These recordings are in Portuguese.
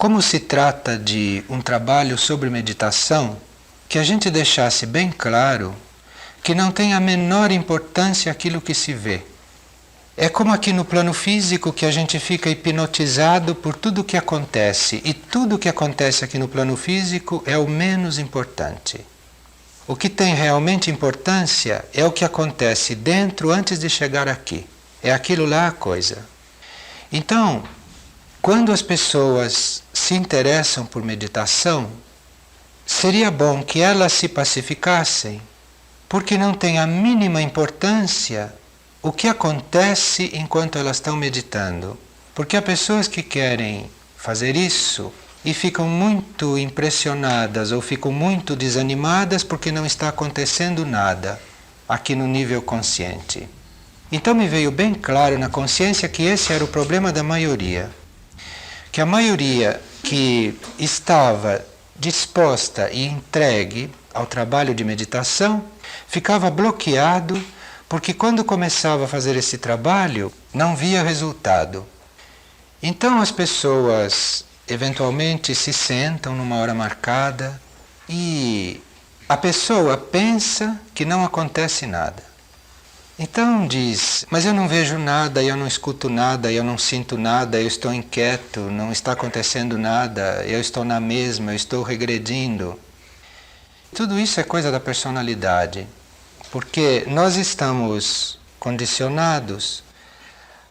como se trata de um trabalho sobre meditação, que a gente deixasse bem claro que não tem a menor importância aquilo que se vê. É como aqui no plano físico que a gente fica hipnotizado por tudo o que acontece, e tudo o que acontece aqui no plano físico é o menos importante. O que tem realmente importância é o que acontece dentro antes de chegar aqui. É aquilo lá a coisa. Então, quando as pessoas se interessam por meditação, seria bom que elas se pacificassem, porque não tem a mínima importância o que acontece enquanto elas estão meditando. Porque há pessoas que querem fazer isso e ficam muito impressionadas ou ficam muito desanimadas porque não está acontecendo nada aqui no nível consciente. Então me veio bem claro na consciência que esse era o problema da maioria. Que a maioria que estava disposta e entregue ao trabalho de meditação ficava bloqueado porque quando começava a fazer esse trabalho não via resultado. Então as pessoas eventualmente se sentam numa hora marcada e a pessoa pensa que não acontece nada. Então diz, mas eu não vejo nada, eu não escuto nada, eu não sinto nada, eu estou inquieto, não está acontecendo nada, eu estou na mesma, eu estou regredindo. Tudo isso é coisa da personalidade, porque nós estamos condicionados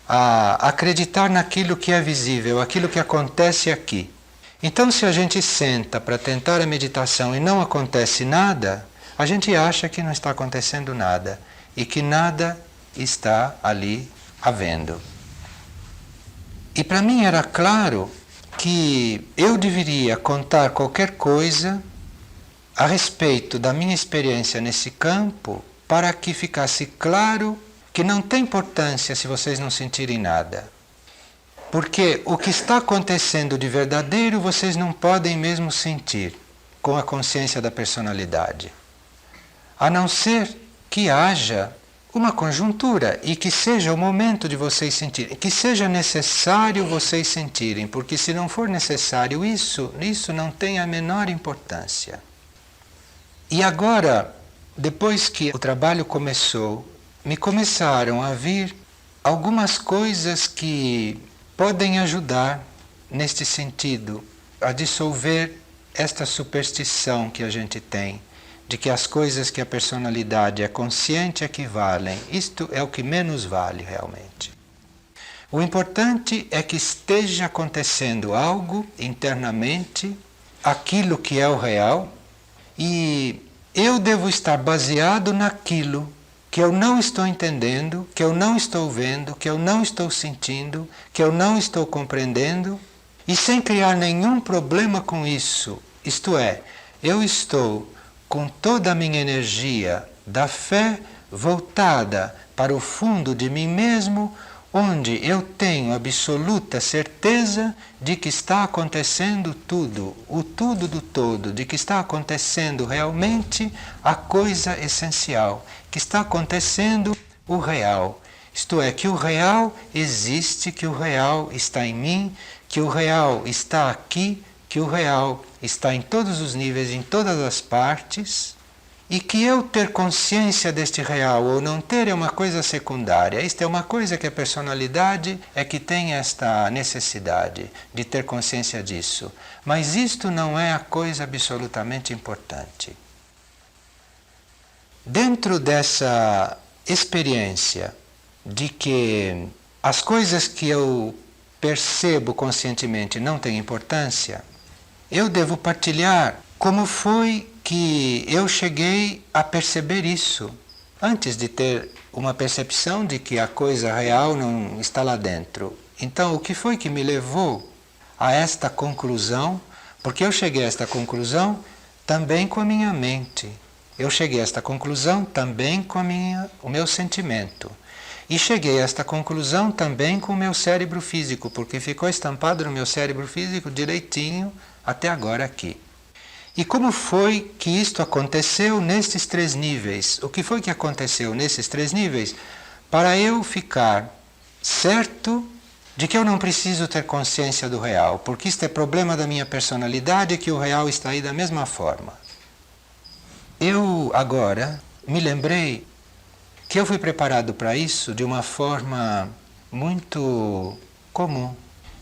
a acreditar naquilo que é visível, aquilo que acontece aqui. Então, se a gente senta para tentar a meditação e não acontece nada, a gente acha que não está acontecendo nada e que nada está ali havendo. E para mim era claro que eu deveria contar qualquer coisa a respeito da minha experiência nesse campo para que ficasse claro que não tem importância se vocês não sentirem nada. Porque o que está acontecendo de verdadeiro vocês não podem mesmo sentir com a consciência da personalidade. A não ser que haja uma conjuntura e que seja o momento de vocês sentirem, que seja necessário vocês sentirem, porque se não for necessário isso não tem a menor importância. E agora, depois que o trabalho começou, me começaram a vir algumas coisas que podem ajudar neste sentido, a dissolver esta superstição que a gente tem, de que as coisas que a personalidade é consciente é que valem. Isto é o que menos vale realmente. O importante é que esteja acontecendo algo internamente, aquilo que é o real, e eu devo estar baseado naquilo que eu não estou entendendo, que eu não estou vendo, que eu não estou sentindo, que eu não estou compreendendo, e sem criar nenhum problema com isso. Isto é, eu estou com toda a minha energia da fé voltada para o fundo de mim mesmo, onde eu tenho absoluta certeza de que está acontecendo tudo, o tudo do todo, de que está acontecendo realmente a coisa essencial, que está acontecendo o real. Isto é, que o real existe, que o real está em mim, que o real está aqui, que o real está em todos os níveis, em todas as partes, e que eu ter consciência deste real ou não ter é uma coisa secundária. Isto é uma coisa que a personalidade é que tem esta necessidade de ter consciência disso. Mas isto não é a coisa absolutamente importante. Dentro dessa experiência de que as coisas que eu percebo conscientemente não têm importância, eu devo partilhar como foi que eu cheguei a perceber isso, antes de ter uma percepção de que a coisa real não está lá dentro. Então, o que foi que me levou a esta conclusão? Porque eu cheguei a esta conclusão também com a minha mente. Eu cheguei a esta conclusão também com o meu sentimento. E cheguei a esta conclusão também com o meu cérebro físico, porque ficou estampado no meu cérebro físico direitinho até agora aqui. E como foi que isto aconteceu nestes três níveis? O que foi que aconteceu nesses três níveis para eu ficar certo de que eu não preciso ter consciência do real, porque isto é problema da minha personalidade, que o real está aí da mesma forma. Eu agora me lembrei que eu fui preparado para isso de uma forma muito comum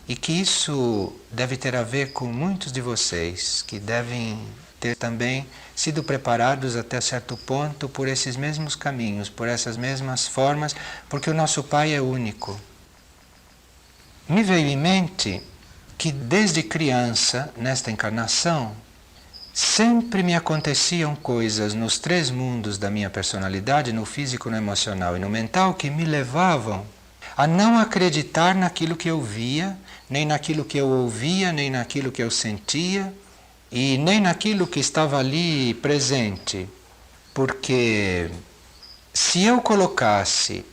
e que isso deve ter a ver com muitos de vocês que devem ter também sido preparados até certo ponto por esses mesmos caminhos, por essas mesmas formas, porque o nosso Pai é único. Me veio em mente que desde criança, nesta encarnação, sempre me aconteciam coisas nos três mundos da minha personalidade, no físico, no emocional e no mental, que me levavam a não acreditar naquilo que eu via, nem naquilo que eu ouvia, nem naquilo que eu sentia, e nem naquilo que estava ali presente. Porque se eu colocasse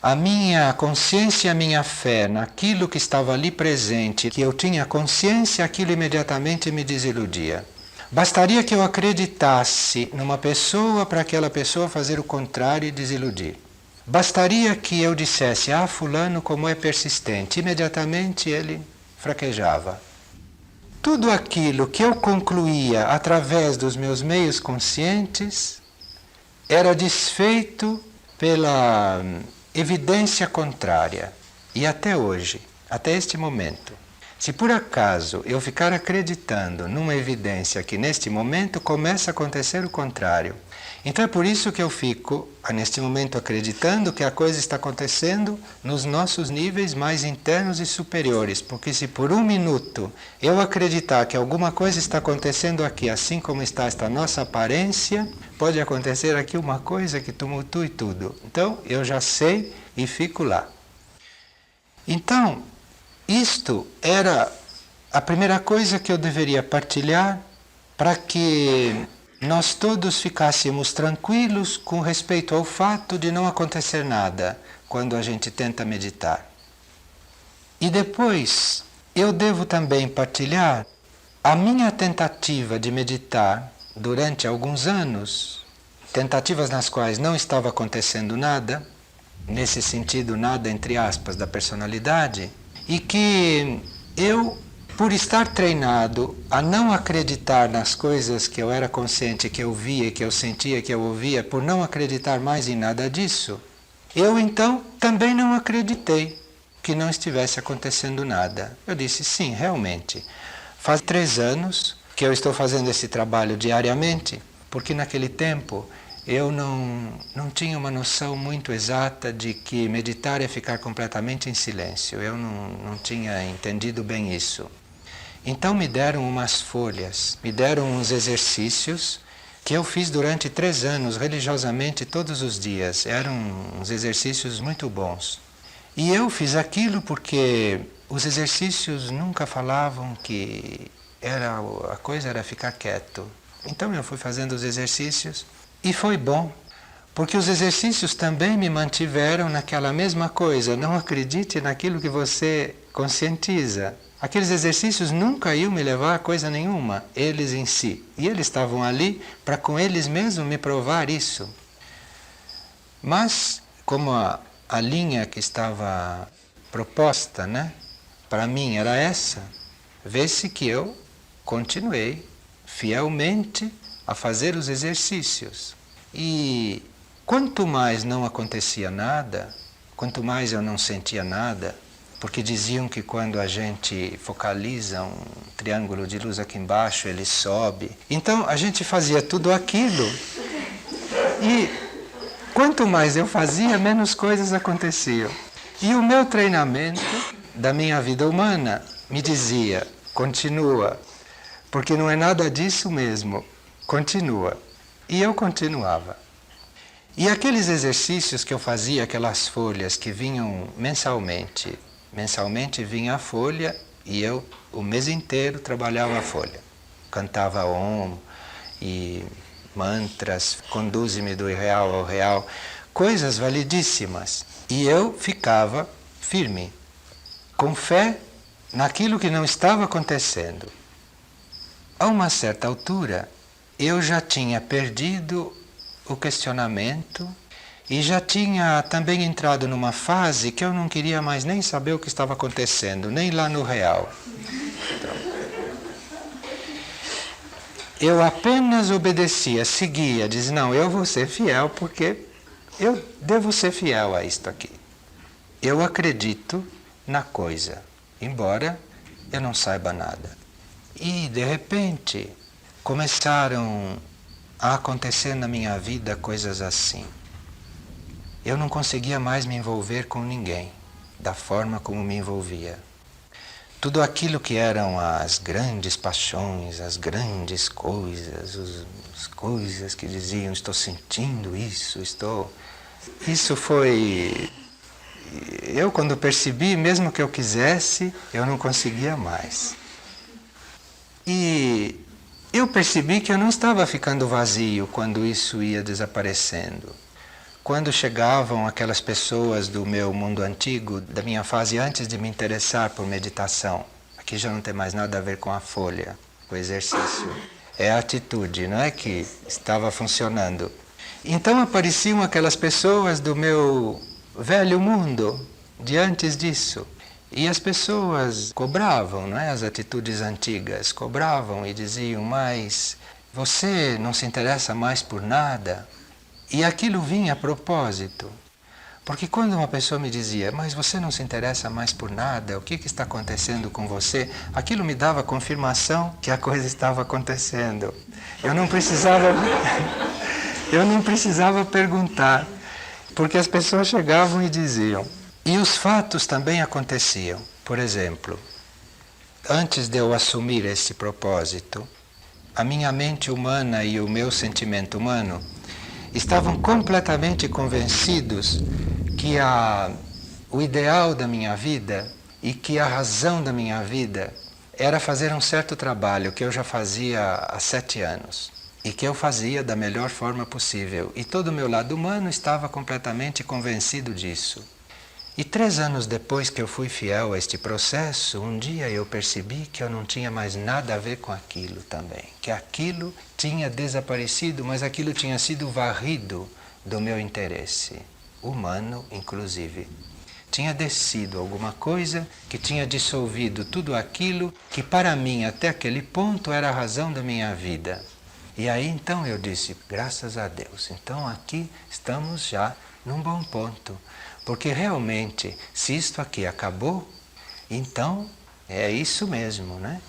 a minha consciência e a minha fé naquilo que estava ali presente, que eu tinha consciência, aquilo imediatamente me desiludia. Bastaria que eu acreditasse numa pessoa para aquela pessoa fazer o contrário e desiludir. Bastaria que eu dissesse, fulano como é persistente, imediatamente ele fraquejava. Tudo aquilo que eu concluía através dos meus meios conscientes era desfeito pela evidência contrária. E até hoje, até este momento, se por acaso eu ficar acreditando numa evidência que neste momento começa a acontecer o contrário, então é por isso que eu fico, neste momento, acreditando que a coisa está acontecendo nos nossos níveis mais internos e superiores, porque se por um minuto eu acreditar que alguma coisa está acontecendo aqui, assim como está esta nossa aparência, pode acontecer aqui uma coisa que tumultue tudo. Então eu já sei e fico lá. Então, isto era a primeira coisa que eu deveria partilhar para que nós todos ficássemos tranquilos com respeito ao fato de não acontecer nada quando a gente tenta meditar. E depois, eu devo também partilhar a minha tentativa de meditar durante alguns anos, tentativas nas quais não estava acontecendo nada, nesse sentido, nada entre aspas da personalidade, e que eu, por estar treinado a não acreditar nas coisas que eu era consciente, que eu via, que eu sentia, que eu ouvia, por não acreditar mais em nada disso, eu então também não acreditei que não estivesse acontecendo nada. Eu disse, sim, realmente, faz 3 anos que eu estou fazendo esse trabalho diariamente, porque naquele tempo eu não tinha uma noção muito exata de que meditar é ficar completamente em silêncio. Eu não tinha entendido bem isso. Então me deram umas folhas, me deram uns exercícios que eu fiz durante 3 anos, religiosamente, todos os dias. Eram uns exercícios muito bons. E eu fiz aquilo porque os exercícios nunca falavam que a coisa era ficar quieto. Então eu fui fazendo os exercícios e foi bom, porque os exercícios também me mantiveram naquela mesma coisa. Não acredite naquilo que você conscientiza. Aqueles exercícios nunca iam me levar a coisa nenhuma, eles em si. E eles estavam ali para com eles mesmos me provar isso. Mas, como a linha que estava proposta, para mim era essa, vê-se que eu continuei fielmente a fazer os exercícios. E quanto mais não acontecia nada, quanto mais eu não sentia nada, porque diziam que quando a gente focaliza um triângulo de luz aqui embaixo, ele sobe. Então a gente fazia tudo aquilo e quanto mais eu fazia, menos coisas aconteciam. E o meu treinamento da minha vida humana me dizia, continua, porque não é nada disso mesmo, continua. E eu continuava. E aqueles exercícios que eu fazia, aquelas folhas que vinham mensalmente vinha a folha e eu o mês inteiro trabalhava a folha. Cantava Om e mantras, conduze-me do irreal ao real, coisas validíssimas. E eu ficava firme, com fé naquilo que não estava acontecendo. A uma certa altura, eu já tinha perdido o questionamento E já tinha também entrado numa fase que eu não queria mais nem saber o que estava acontecendo, nem lá no real. Eu apenas obedecia, seguia, dizia, não, eu vou ser fiel porque eu devo ser fiel a isto aqui. Eu acredito na coisa, embora eu não saiba nada. E, de repente, começaram a acontecer na minha vida coisas assim. Eu não conseguia mais me envolver com ninguém, da forma como me envolvia. Tudo aquilo que eram as grandes paixões, as grandes coisas, as coisas que diziam, estou sentindo isso, estou... Isso foi... Eu, quando percebi, mesmo que eu quisesse, eu não conseguia mais. E eu percebi que eu não estava ficando vazio quando isso ia desaparecendo. Quando chegavam aquelas pessoas do meu mundo antigo, da minha fase antes de me interessar por meditação, aqui já não tem mais nada a ver com a folha, com o exercício, é a atitude, não é que estava funcionando. Então apareciam aquelas pessoas do meu velho mundo, de antes disso, e as pessoas cobravam, não é? As atitudes antigas, cobravam e diziam, mas você não se interessa mais por nada? E aquilo vinha a propósito, porque quando uma pessoa me dizia, mas você não se interessa mais por nada, o que está acontecendo com você? Aquilo me dava confirmação que a coisa estava acontecendo. Eu não precisava perguntar, porque as pessoas chegavam e diziam. E os fatos também aconteciam. Por exemplo, antes de eu assumir esse propósito, a minha mente humana e o meu sentimento humano estavam completamente convencidos que o ideal da minha vida e que a razão da minha vida era fazer um certo trabalho que eu já fazia há 7 anos e que eu fazia da melhor forma possível. E todo o meu lado humano estava completamente convencido disso. E 3 anos depois que eu fui fiel a este processo, um dia eu percebi que eu não tinha mais nada a ver com aquilo também. Que aquilo tinha desaparecido, mas aquilo tinha sido varrido do meu interesse, humano inclusive. Tinha descido alguma coisa que tinha dissolvido tudo aquilo que para mim até aquele ponto era a razão da minha vida. E aí então eu disse, graças a Deus, então aqui estamos já num bom ponto. Porque realmente, se isto aqui acabou, então é isso mesmo, né?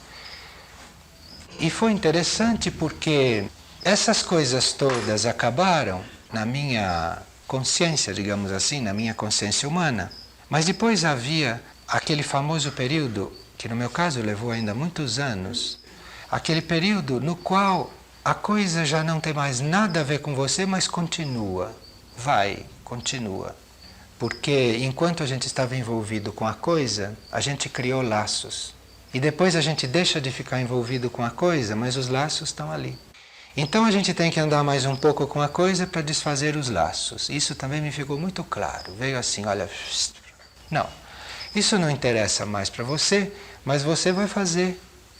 E foi interessante porque essas coisas todas acabaram na minha consciência, digamos assim, na minha consciência humana. Mas depois havia aquele famoso período, que no meu caso levou ainda muitos anos, aquele período no qual a coisa já não tem mais nada a ver com você, mas continua, continua. Porque enquanto a gente estava envolvido com a coisa, a gente criou laços. E depois a gente deixa de ficar envolvido com a coisa, mas os laços estão ali. Então a gente tem que andar mais um pouco com a coisa para desfazer os laços. Isso também me ficou muito claro. Veio assim, olha, não, isso não interessa mais para você, mas você vai fazer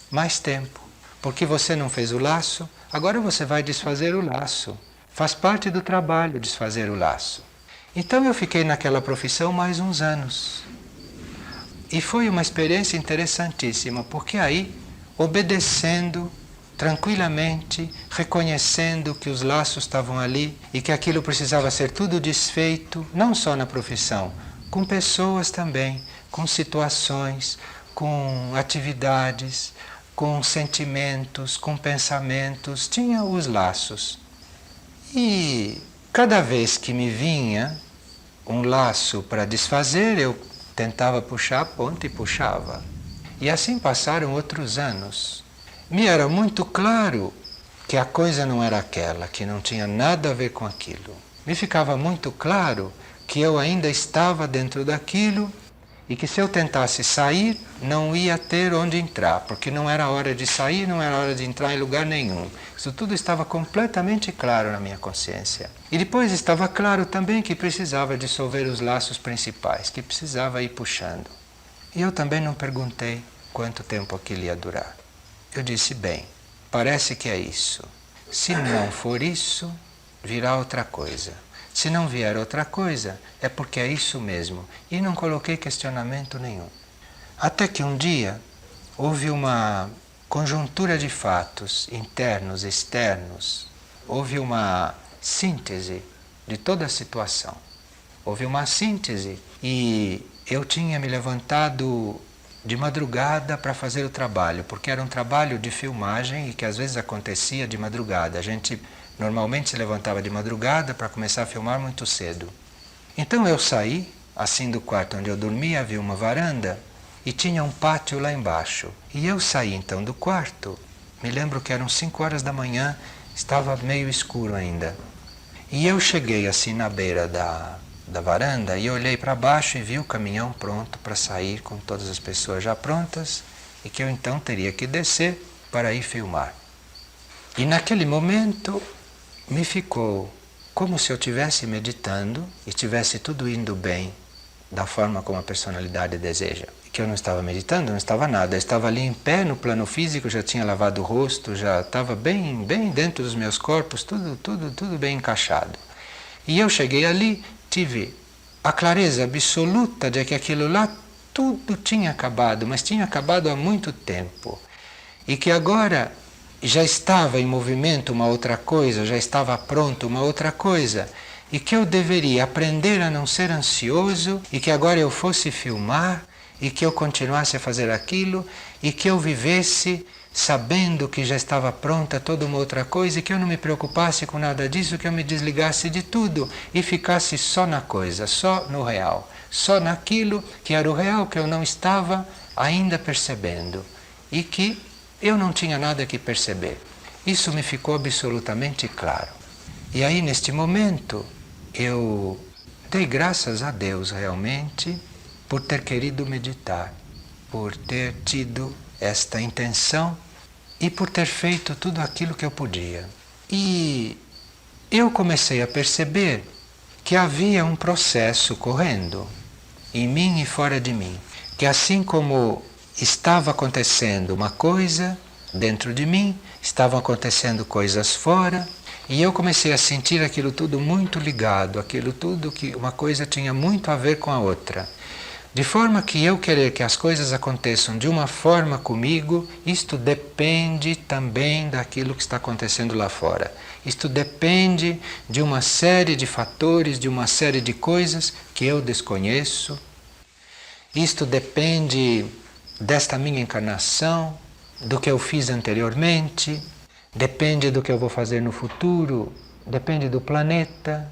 mais tempo. Porque você não fez o laço, agora você vai desfazer o laço. Faz parte do trabalho desfazer o laço. Então eu fiquei naquela profissão mais uns anos. E foi uma experiência interessantíssima, porque aí, obedecendo tranquilamente, reconhecendo que os laços estavam ali e que aquilo precisava ser tudo desfeito, não só na profissão, com pessoas também, com situações, com atividades, com sentimentos, com pensamentos, tinha os laços. E cada vez que me vinha um laço para desfazer, eu tentava puxar a ponta e puxava. E assim passaram outros anos. Me era muito claro que a coisa não era aquela, que não tinha nada a ver com aquilo. Me ficava muito claro que eu ainda estava dentro daquilo e que se eu tentasse sair, não ia ter onde entrar, porque não era hora de sair, não era hora de entrar em lugar nenhum. Isso tudo estava completamente claro na minha consciência. E depois estava claro também que precisava dissolver os laços principais, que precisava ir puxando. E eu também não perguntei quanto tempo aquilo ia durar. Eu disse, bem, parece que é isso. Se não for isso, virá outra coisa. Se não vier outra coisa, é porque é isso mesmo. E não coloquei questionamento nenhum. Até que um dia houve uma conjuntura de fatos internos, externos. Houve uma síntese de toda a situação. Houve uma síntese e eu tinha me levantado de madrugada para fazer o trabalho, porque era um trabalho de filmagem e que às vezes acontecia de madrugada. A gente normalmente se levantava de madrugada para começar a filmar muito cedo. Então eu saí, assim do quarto onde eu dormia, havia uma varanda e tinha um pátio lá embaixo. E eu saí então do quarto, me lembro que eram 5 horas da manhã, estava meio escuro ainda. E eu cheguei assim na beira da varanda e olhei para baixo e vi o caminhão pronto para sair com todas as pessoas já prontas e que eu então teria que descer para ir filmar. E naquele momento me ficou como se eu estivesse meditando e estivesse tudo indo bem da forma como a personalidade deseja. Que eu não estava meditando, não estava nada, eu estava ali em pé no plano físico, já tinha lavado o rosto, já estava bem dentro dos meus corpos, tudo bem encaixado. E eu cheguei ali, tive a clareza absoluta de que aquilo lá tudo tinha acabado, mas tinha acabado há muito tempo. E que agora já estava em movimento uma outra coisa, já estava pronto uma outra coisa. E que eu deveria aprender a não ser ansioso, e que agora eu fosse filmar, e que eu continuasse a fazer aquilo, e que eu vivesse sabendo que já estava pronta toda uma outra coisa, e que eu não me preocupasse com nada disso, que eu me desligasse de tudo e ficasse só na coisa, só no real, só naquilo que era o real, que eu não estava ainda percebendo, e que eu não tinha nada que perceber. Isso me ficou absolutamente claro. E aí, neste momento, eu dei graças a Deus realmente por ter querido meditar, por ter tido esta intenção e por ter feito tudo aquilo que eu podia. E eu comecei a perceber que havia um processo correndo em mim e fora de mim, que assim como estava acontecendo uma coisa dentro de mim, estavam acontecendo coisas fora, e eu comecei a sentir aquilo tudo muito ligado, aquilo tudo que uma coisa tinha muito a ver com a outra. De forma que eu querer que as coisas aconteçam de uma forma comigo, isto depende também daquilo que está acontecendo lá fora. Isto depende de uma série de fatores, de uma série de coisas que eu desconheço. Isto depende desta minha encarnação, do que eu fiz anteriormente, depende do que eu vou fazer no futuro, depende do planeta,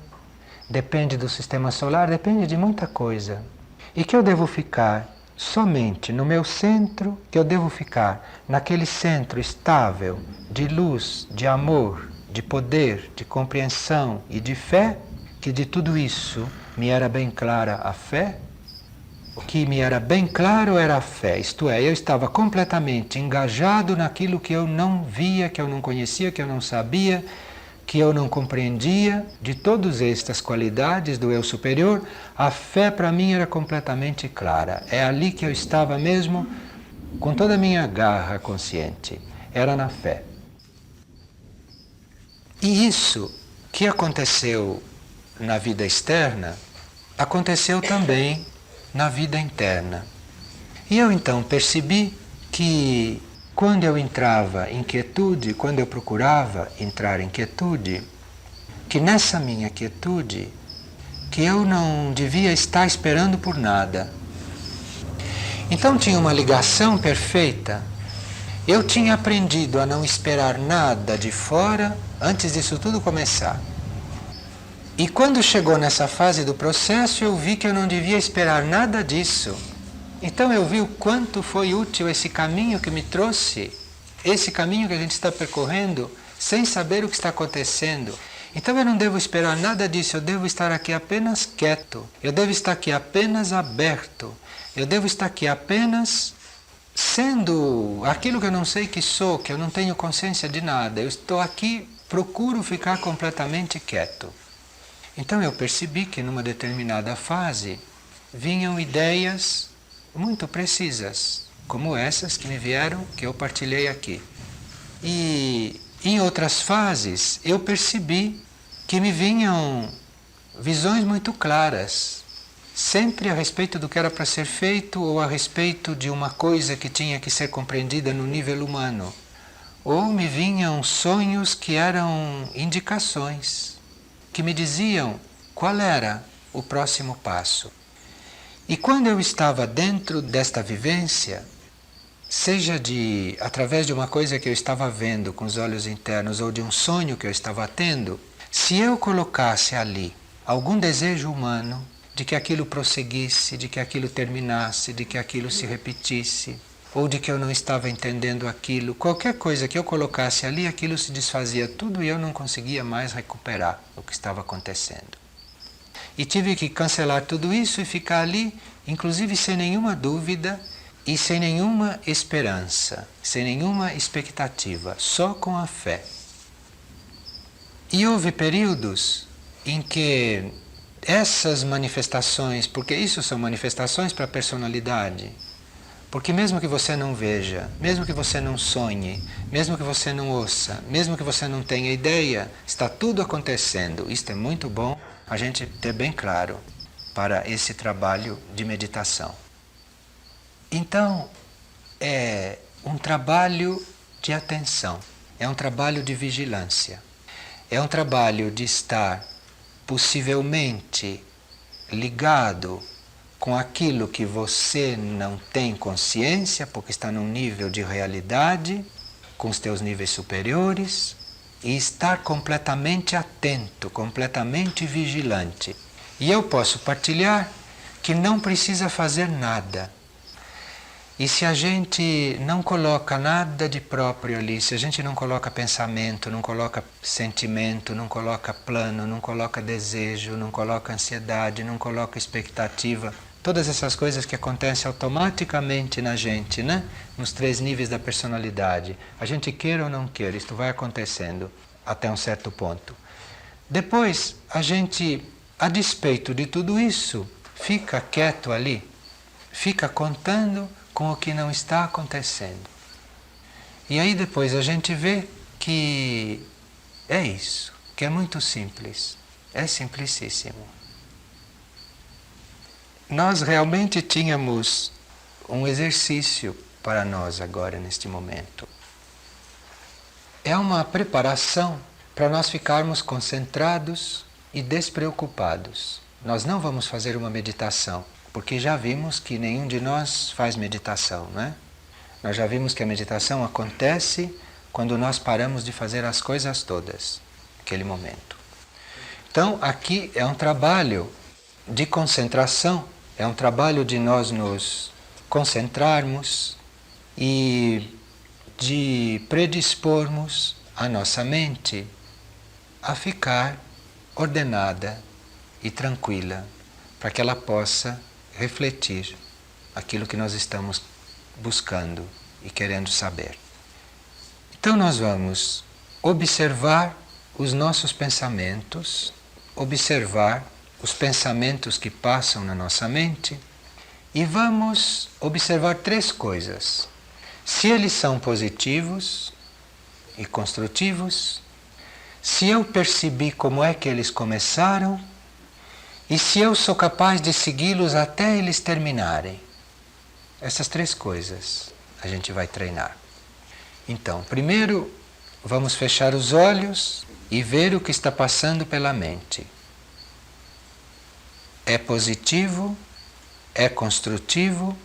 depende do sistema solar, depende de muita coisa. E que eu devo ficar somente no meu centro, que eu devo ficar naquele centro estável de luz, de amor, de poder, de compreensão e de fé, que de tudo isso me era bem clara a fé. O que me era bem claro era a fé, isto é, eu estava completamente engajado naquilo que eu não via, que eu não conhecia, que eu não sabia, que eu não compreendia. De todas estas qualidades do eu superior, a fé para mim era completamente clara. É ali que eu estava mesmo, com toda a minha garra consciente, era na fé. E isso que aconteceu na vida externa, aconteceu também na vida interna. E eu então percebi que quando eu entrava em quietude, quando eu procurava entrar em quietude, que nessa minha quietude, que eu não devia estar esperando por nada. Então tinha uma ligação perfeita. Eu tinha aprendido a não esperar nada de fora antes disso tudo começar. E quando chegou nessa fase do processo, eu vi que eu não devia esperar nada disso. Então eu vi o quanto foi útil esse caminho que me trouxe, esse caminho que a gente está percorrendo, sem saber o que está acontecendo. Então eu não devo esperar nada disso, eu devo estar aqui apenas quieto, eu devo estar aqui apenas aberto, eu devo estar aqui apenas sendo aquilo que eu não sei que sou, que eu não tenho consciência de nada. Eu estou aqui, procuro ficar completamente quieto. Então eu percebi que numa determinada fase vinham ideias muito precisas, como essas que me vieram, que eu partilhei aqui. E em outras fases eu percebi que me vinham visões muito claras, sempre a respeito do que era para ser feito ou a respeito de uma coisa que tinha que ser compreendida no nível humano. Ou me vinham sonhos que eram indicações, que me diziam qual era o próximo passo. E quando eu estava dentro desta vivência, seja através de uma coisa que eu estava vendo com os olhos internos ou de um sonho que eu estava tendo, se eu colocasse ali algum desejo humano de que aquilo prosseguisse, de que aquilo terminasse, de que aquilo se repetisse, ou de que eu não estava entendendo aquilo, qualquer coisa que eu colocasse ali, aquilo se desfazia tudo e eu não conseguia mais recuperar o que estava acontecendo. E tive que cancelar tudo isso e ficar ali, inclusive sem nenhuma dúvida e sem nenhuma esperança, sem nenhuma expectativa, só com a fé. E houve períodos em que essas manifestações, porque isso são manifestações para a personalidade, porque mesmo que você não veja, mesmo que você não sonhe, mesmo que você não ouça, mesmo que você não tenha ideia, está tudo acontecendo. Isto é muito bom a gente ter bem claro para esse trabalho de meditação. Então, é um trabalho de atenção, é um trabalho de vigilância, é um trabalho de estar possivelmente ligado com aquilo que você não tem consciência, porque está num nível de realidade, com os teus níveis superiores, e estar completamente atento, completamente vigilante. E eu posso partilhar que não precisa fazer nada. E se a gente não coloca nada de próprio ali, se a gente não coloca pensamento, não coloca sentimento, não coloca plano, não coloca desejo, não coloca ansiedade, não coloca expectativa, todas essas coisas que acontecem automaticamente na gente, né? Nos 3 níveis da personalidade. A gente queira ou não queira, isto vai acontecendo até um certo ponto. Depois, a gente, a despeito de tudo isso, fica quieto ali, fica contando com o que não está acontecendo. E aí depois a gente vê que é isso, que é muito simples, é simplicíssimo. Nós realmente tínhamos um exercício para nós agora, neste momento. É uma preparação para nós ficarmos concentrados e despreocupados. Nós não vamos fazer uma meditação, porque já vimos que nenhum de nós faz meditação, não é? Nós já vimos que a meditação acontece quando nós paramos de fazer as coisas todas, naquele momento. Então, aqui é um trabalho de concentração, é um trabalho de nós nos concentrarmos e de predispormos a nossa mente a ficar ordenada e tranquila, para que ela possa refletir aquilo que nós estamos buscando e querendo saber. Então nós vamos observar os nossos pensamentos, observar os pensamentos que passam na nossa mente e vamos observar 3 coisas. Se eles são positivos e construtivos, se eu percebi como é que eles começaram e se eu sou capaz de segui-los até eles terminarem. Essas 3 coisas a gente vai treinar. Então, primeiro vamos fechar os olhos e ver o que está passando pela mente. É positivo? É construtivo?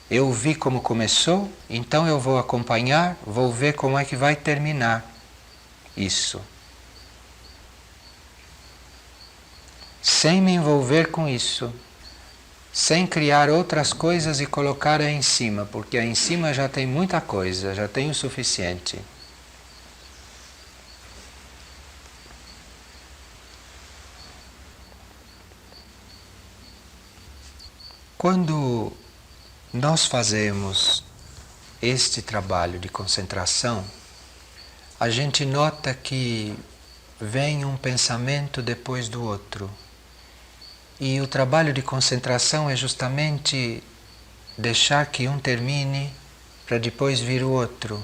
Eu vi como começou, então eu vou acompanhar, vou ver como é que vai terminar isso. Sem me envolver com isso, sem criar outras coisas e colocar aí em cima, porque aí em cima já tem muita coisa, já tem o suficiente. Quando nós fazemos este trabalho de concentração, a gente nota que vem um pensamento depois do outro. E o trabalho de concentração é justamente deixar que um termine para depois vir o outro.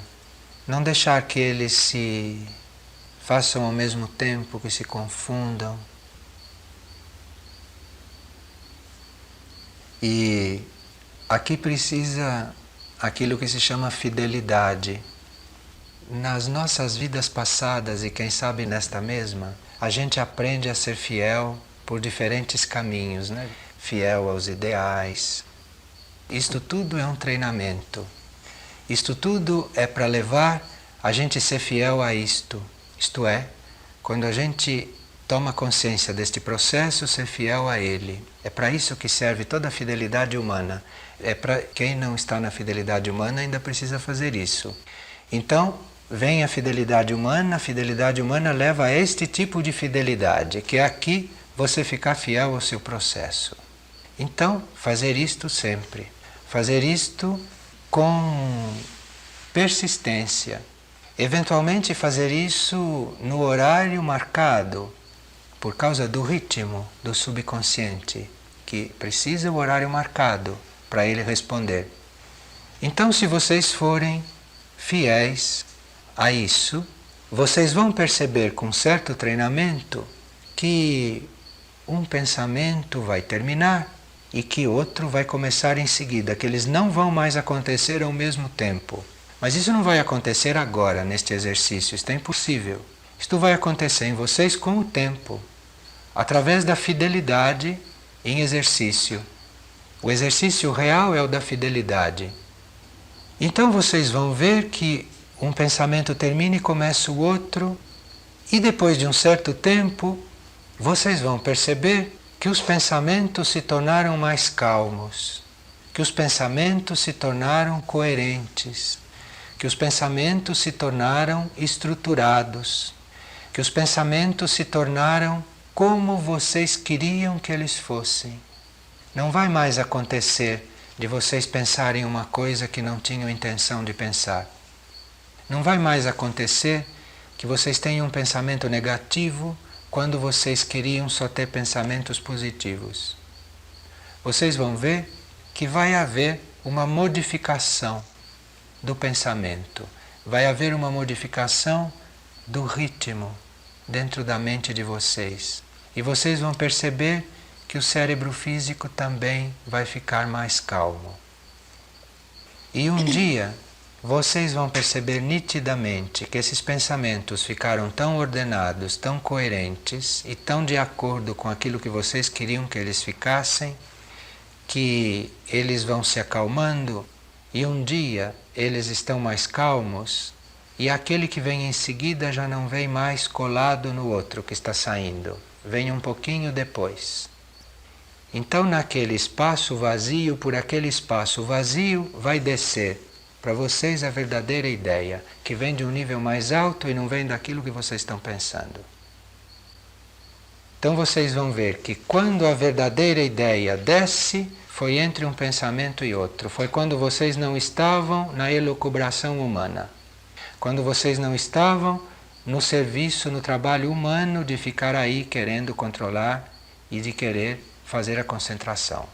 Não deixar que eles se façam ao mesmo tempo, que se confundam. E aqui precisa aquilo que se chama fidelidade. Nas nossas vidas passadas e quem sabe nesta mesma, a gente aprende a ser fiel por diferentes caminhos, né? Fiel aos ideais. Isto tudo é um treinamento. Isto tudo é para levar a gente a ser fiel a isto. Isto é, quando a gente toma consciência deste processo, ser fiel a ele. É para isso que serve toda a fidelidade humana. É para quem não está na fidelidade humana ainda precisa fazer isso. Então, vem a fidelidade humana leva a este tipo de fidelidade, que é aqui você ficar fiel ao seu processo. Então, fazer isto sempre. Fazer isto com persistência. Eventualmente fazer isso no horário marcado, por causa do ritmo do subconsciente, que precisa o horário marcado para ele responder. Então, se vocês forem fiéis a isso, vocês vão perceber com certo treinamento que um pensamento vai terminar e que outro vai começar em seguida, que eles não vão mais acontecer ao mesmo tempo. Mas isso não vai acontecer agora, neste exercício, isto é impossível. Isto vai acontecer em vocês com o tempo, através da fidelidade em exercício. O exercício real é o da fidelidade. Então vocês vão ver que um pensamento termina e começa o outro, e depois de um certo tempo, vocês vão perceber que os pensamentos se tornaram mais calmos, que os pensamentos se tornaram coerentes, que os pensamentos se tornaram estruturados, que os pensamentos se tornaram como vocês queriam que eles fossem. Não vai mais acontecer de vocês pensarem uma coisa que não tinham intenção de pensar. Não vai mais acontecer que vocês tenham um pensamento negativo quando vocês queriam só ter pensamentos positivos. Vocês vão ver que vai haver uma modificação do pensamento, vai haver uma modificação do ritmo dentro da mente de vocês. E vocês vão perceber que o cérebro físico também vai ficar mais calmo. E um dia vocês vão perceber nitidamente que esses pensamentos ficaram tão ordenados, tão coerentes e tão de acordo com aquilo que vocês queriam que eles ficassem, que eles vão se acalmando e um dia eles estão mais calmos e aquele que vem em seguida já não vem mais colado no outro que está saindo, vem um pouquinho depois. Então, naquele espaço vazio, por aquele espaço vazio, vai descer para vocês a verdadeira ideia, que vem de um nível mais alto e não vem daquilo que vocês estão pensando. Então vocês vão ver que quando a verdadeira ideia desce, foi entre um pensamento e outro. Foi quando vocês não estavam na elucubração humana. Quando vocês não estavam no serviço, no trabalho humano de ficar aí querendo controlar e de querer fazer a concentração.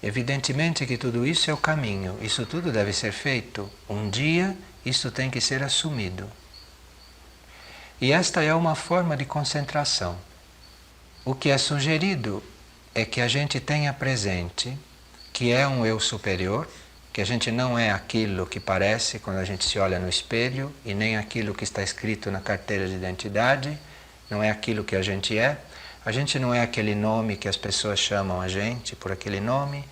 Evidentemente que tudo isso é o caminho, isso tudo deve ser feito. Um dia isso tem que ser assumido. E esta é uma forma de concentração. O que é sugerido é que a gente tenha presente que é um eu superior, que a gente não é aquilo que parece quando a gente se olha no espelho e nem aquilo que está escrito na carteira de identidade, não é aquilo que a gente é. A gente não é aquele nome que as pessoas chamam a gente por aquele nome.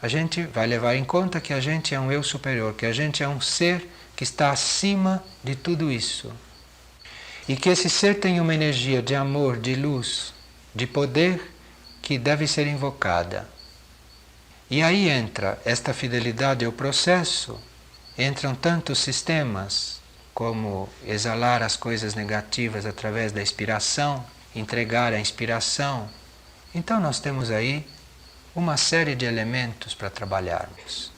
A gente vai levar em conta que a gente é um eu superior, que a gente é um ser que está acima de tudo isso. E que esse ser tem uma energia de amor, de luz, de poder que deve ser invocada. E aí entra esta fidelidade ao processo, entram tantos sistemas como exalar as coisas negativas através da inspiração, entregar a inspiração. Então nós temos aí uma série de elementos para trabalharmos.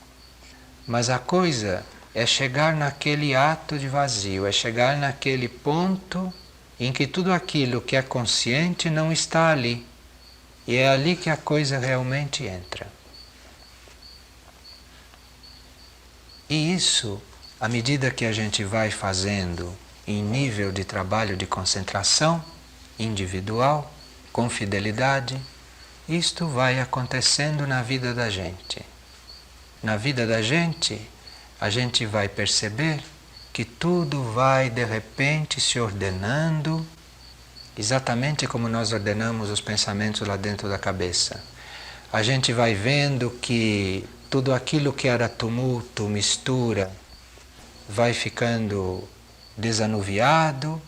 Mas a coisa é chegar naquele ato de vazio, é chegar naquele ponto em que tudo aquilo que é consciente não está ali. E é ali que a coisa realmente entra. E isso, à medida que a gente vai fazendo em nível de trabalho de concentração individual, com fidelidade, isto vai acontecendo na vida da gente. Na vida da gente, a gente vai perceber que tudo vai de repente se ordenando, exatamente como nós ordenamos os pensamentos lá dentro da cabeça. A gente vai vendo que tudo aquilo que era tumulto, mistura, vai ficando desanuviado,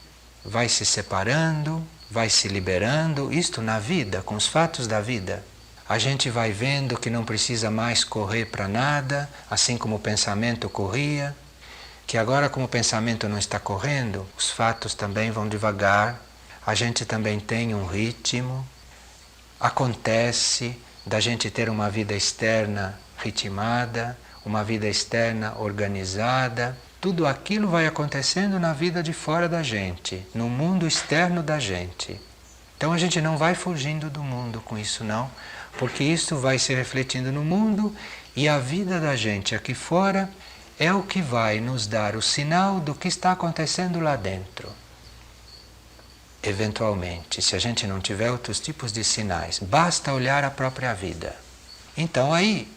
vai se separando, vai se liberando, isto na vida, com os fatos da vida. A gente vai vendo que não precisa mais correr para nada, assim como o pensamento corria, que agora como o pensamento não está correndo, os fatos também vão devagar, a gente também tem um ritmo, acontece da gente ter uma vida externa ritmada, uma vida externa organizada, tudo aquilo vai acontecendo na vida de fora da gente, no mundo externo da gente. Então a gente não vai fugindo do mundo com isso não, porque isso vai se refletindo no mundo e a vida da gente aqui fora é o que vai nos dar o sinal do que está acontecendo lá dentro. Eventualmente, se a gente não tiver outros tipos de sinais, basta olhar a própria vida. Então aí,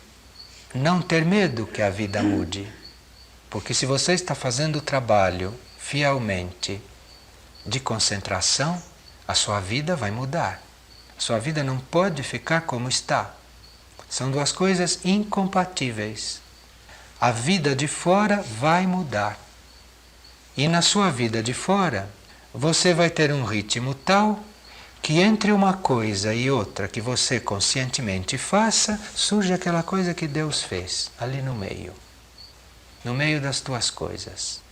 não ter medo que a vida mude. Porque se você está fazendo o trabalho fielmente de concentração, a sua vida vai mudar. A sua vida não pode ficar como está. São duas coisas incompatíveis. A vida de fora vai mudar. E na sua vida de fora, você vai ter um ritmo tal que entre uma coisa e outra que você conscientemente faça, surge aquela coisa que Deus fez ali no meio das tuas coisas.